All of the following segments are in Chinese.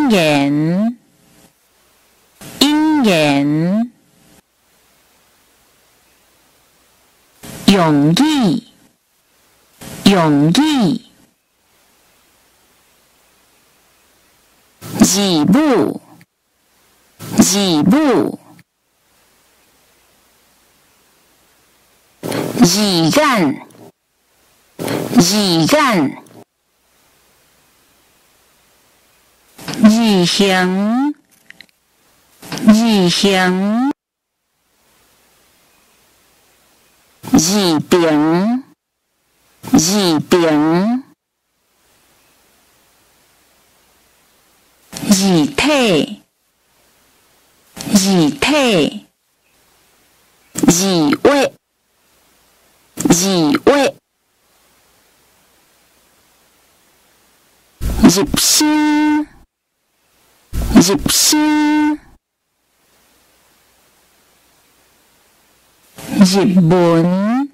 因缘，因缘，容易，容易，义务，义务，义眼，义眼，义行，义行，义平，义平，义体，义体，义话，义话，入心，入心，入門，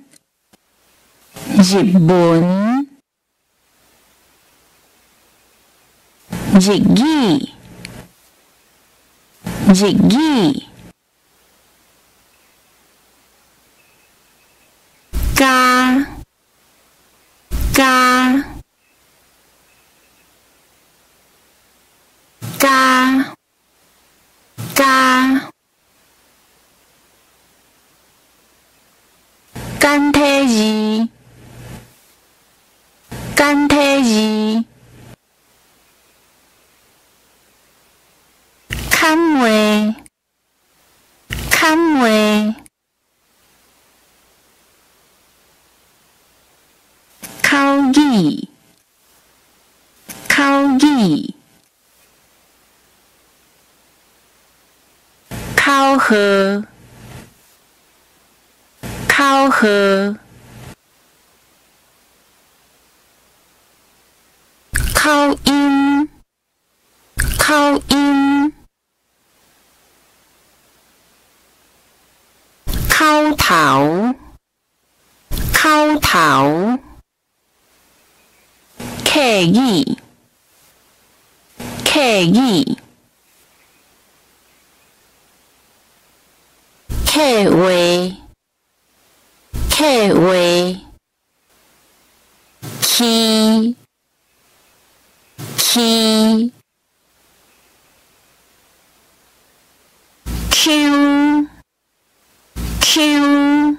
入門，入耳，入耳，加，加，加，加，簡體字，簡體字，刊話，刊話，口語，口語，考核，考核，考音，考音，考頭，考頭，客語，客語，客話，客話，去，去，Q， Q，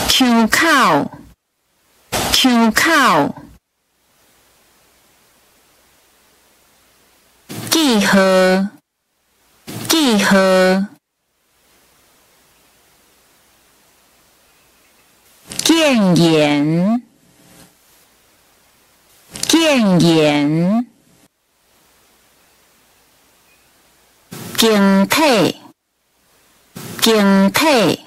Q 口， Q 口，記號，記號，建言，建言，形體，形體，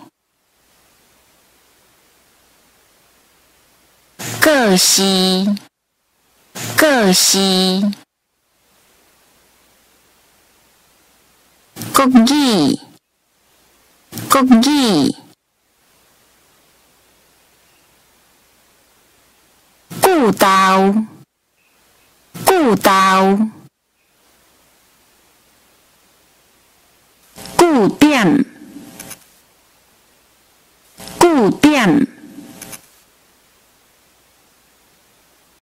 個是，個是，國語，國語，古道，古道，固點，固點。